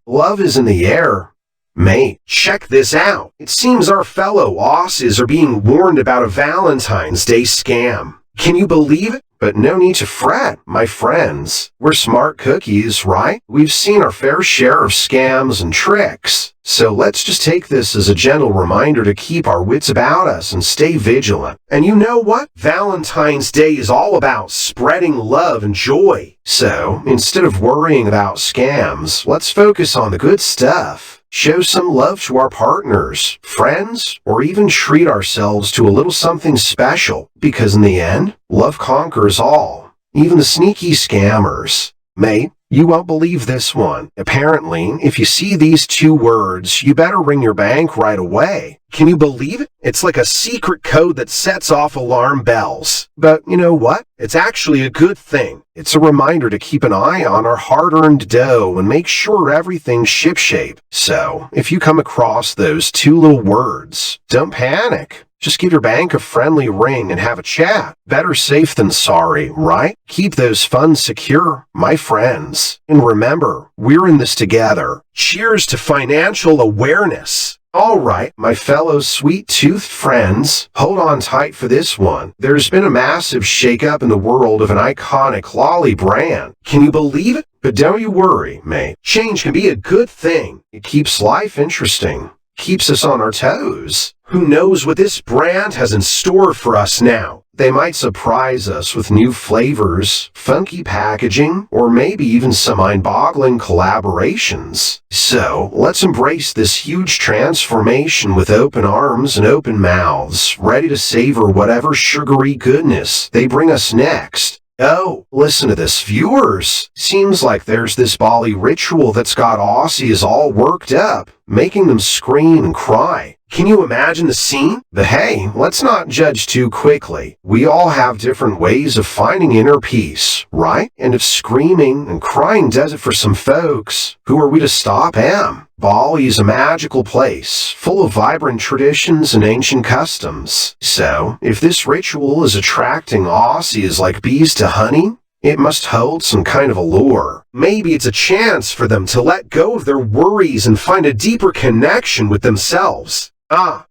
Love is in the air. Mate, check this out. It seems our fellow Aussies are being warned about a Valentine's Day scam. Can you believe it? But no need to fret, my friends. We're smart cookies, right? We've seen our fair share of scams and tricks. So let's just take this as a gentle reminder to keep our wits about us and stay vigilant. And you know what? Valentine's Day is all about spreading love and joy. So instead of worrying about scams, let's focus on the good stuff. Show some love to our partners, friends, or even treat ourselves to a little something special, because in the end, love conquers all, even the sneaky scammers. Mate, you won't believe this one. Apparently, if you see these two words, you better ring your bank right away. Can you believe it? It's like a secret code that sets off alarm bells. But you know what? It's actually a good thing. It's a reminder to keep an eye on our hard-earned dough and make sure everything's shipshape. So, if you come across those two little words, don't panic. Just give your bank a friendly ring and have a chat. Better safe than sorry, right? Keep those funds secure, my friends. And remember, we're in this together. Cheers to financial awareness. All right, my fellow sweet-toothed friends, hold on tight for this one. There's been a massive shake-up in the world of an iconic lolly brand. Can you believe it? But don't you worry, mate. Change can be a good thing. It keeps life interesting. Keeps us on our toes. Who knows what this brand has in store for us now? They might surprise us with new flavors, funky packaging, or maybe even some mind-boggling collaborations. So, let's embrace this huge transformation with open arms and open mouths, ready to savor whatever sugary goodness they bring us next. Oh, listen to this, viewers. Seems like there's this Bali ritual that's got Aussies all worked up, making them scream and cry. Can you imagine the scene? But hey, let's not judge too quickly. We all have different ways of finding inner peace, right? And if screaming and crying does it for some folks, who are we to stop them? Bali is a magical place, full of vibrant traditions and ancient customs. So, if this ritual is attracting Aussies like bees to honey, it must hold some kind of allure. Maybe it's a chance for them to let go of their worries and find a deeper connection with themselves.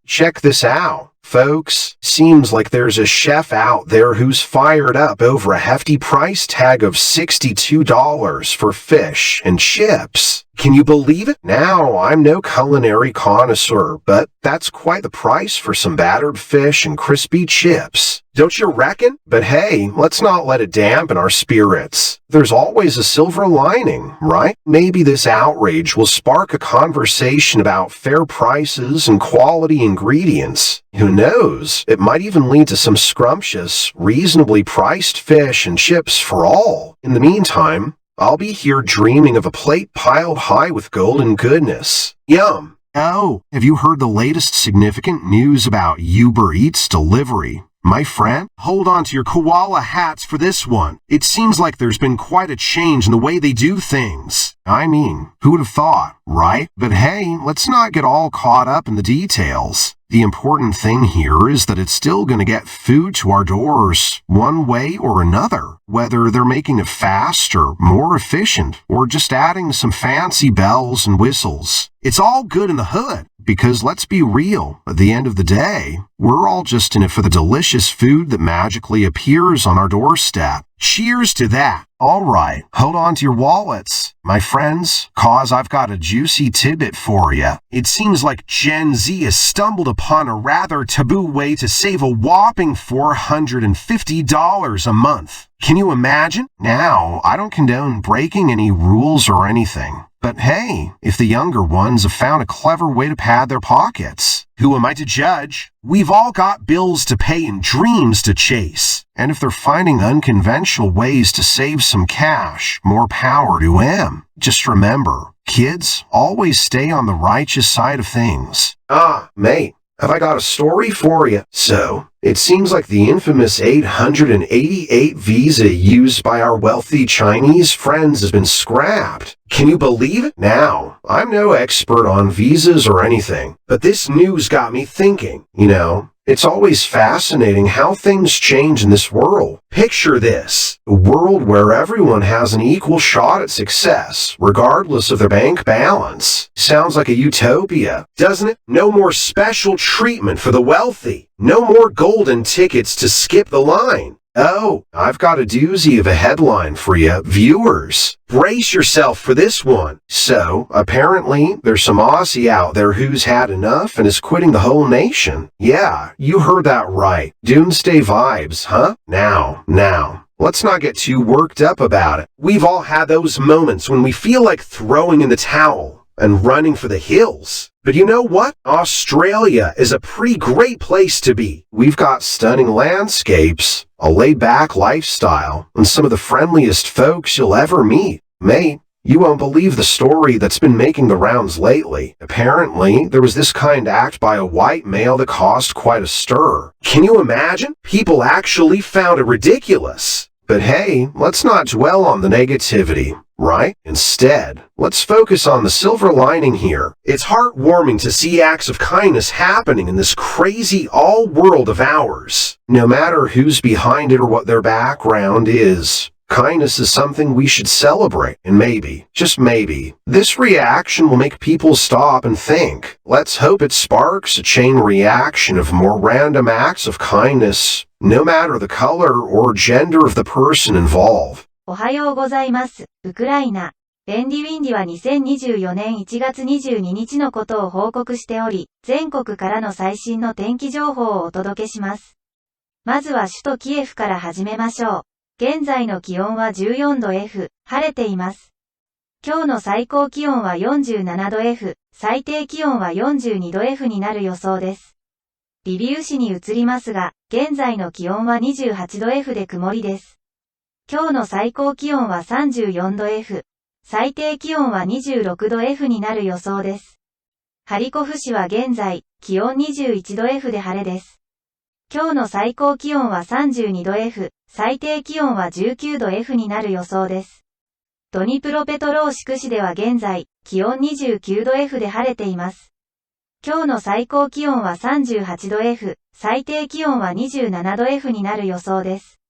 Check this out, folks. Seems like there's a chef out there who's fired up over a hefty price tag of $62 for fish and chips. Can you believe it? Now, I'm no culinary connoisseur, but that's quite the price for some battered fish and crispy chips. Don't you reckon? But hey, let's not let it dampen our spirits. There's always a silver lining, right? Maybe this outrage will spark a conversation about fair prices and quality ingredients. Who knows? It might even lead to some scrumptious, reasonably priced fish and chips for all. In the meantime, I'll be here dreaming of a plate piled high with golden goodness. Yum! Oh, have you heard the latest significant news about Uber Eats delivery? My friend, hold on to your koala hats for this one. It seems like there's been quite a change in the way they do things. I mean, who would have thought, right? But hey, let's not get all caught up in the details. The important thing here is that it's still going to get food to our doors, one way or another, whether they're making it faster, more efficient, or just adding some fancy bells and whistles. It's all good in the hood, because let's be real, at the end of the day, we're all just in it for the delicious food that magically appears on our doorstep. Cheers to that. All right, hold on to your wallets, my friends, cause I've got a juicy tidbit for you. It seems like Gen Z has stumbled upon a rather taboo way to save a whopping $450 a month. Can you imagine? Now, I don't condone breaking any rules or anything. But hey, if the younger ones have found a clever way to pad their pockets, who am I to judge? We've all got bills to pay and dreams to chase. And if they're finding unconventional ways to save some cash, more power to them. Just remember, kids, always stay on the righteous side of things. Mate, have I got a story for you. So, it seems like the infamous 888 visa used by our wealthy Chinese friends has been scrapped. Can you believe it? Now, I'm no expert on visas or anything, but this news got me thinking, It's always fascinating how things change in this world. Picture this, a world where everyone has an equal shot at success, regardless of their bank balance. Sounds like a utopia, doesn't it? No more special treatment for the wealthy. No more golden tickets to skip the line. Oh, I've got a doozy of a headline for you, viewers. Brace yourself for this one. So, apparently, there's some Aussie out there who's had enough and is quitting the whole nation. Yeah, you heard that right. Doomsday vibes, huh? Now, let's not get too worked up about it. We've all had those moments when we feel like throwing in the towel and running for the hills. But you know what? Australia is a pretty great place to be. We've got stunning landscapes, a laid-back lifestyle, and some of the friendliest folks you'll ever meet. Mate, you won't believe the story that's been making the rounds lately. Apparently, there was this kind act by a white male that caused quite a stir. Can you imagine? People actually found it ridiculous. But hey, let's not dwell on the negativity, right? Instead, let's focus on the silver lining here. It's heartwarming to see acts of kindness happening in this crazy all-world of ours. No matter who's behind it or what their background is, kindness is something we should celebrate, and maybe, just maybe, this reaction will make people stop and think. Let's hope it sparks a chain reaction of more random acts of kindness, no matter the color or gender of the person involved. おはようございます。ウクライナ。レンディ・ウィンディは2024年1月22日のことを報告しており、全国からの最新の天気情報をお届けします。まずは首都キエフから始めましょう。現在の気温は14度 F、晴れています。今日の最高気温は47度 F、最低気温は42度 F になる予想です。リビウ市に移りますが、現在の気温は28度 F で曇りです。今日の最高気温は34度 F、最低気温は26度 F になる予想です。ハリコフ市は現在、気温21度 F で晴れです。今日の最高気温は32度 F、最低気温は19度 F になる予想です。ドニプロペトローシク市では現在、気温29度 F で晴れています。今日の最高気温は38度 F、最低気温は27度 F になる予想です。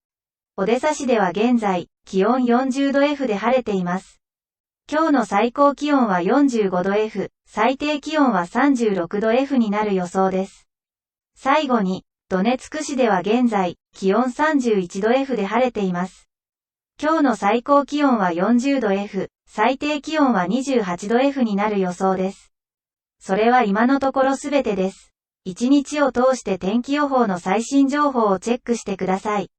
オデサ市では現在、気温40度 F で晴れています。今日の最高気温は45度 F、最低気温は36度 F になる予想です。最後に、ドネツク市では現在、気温31度 F で晴れています。今日の最高気温は40度 F、最低気温は28度 F になる予想です。それは今のところすべてです。一日を通して天気予報の最新情報をチェックしてください。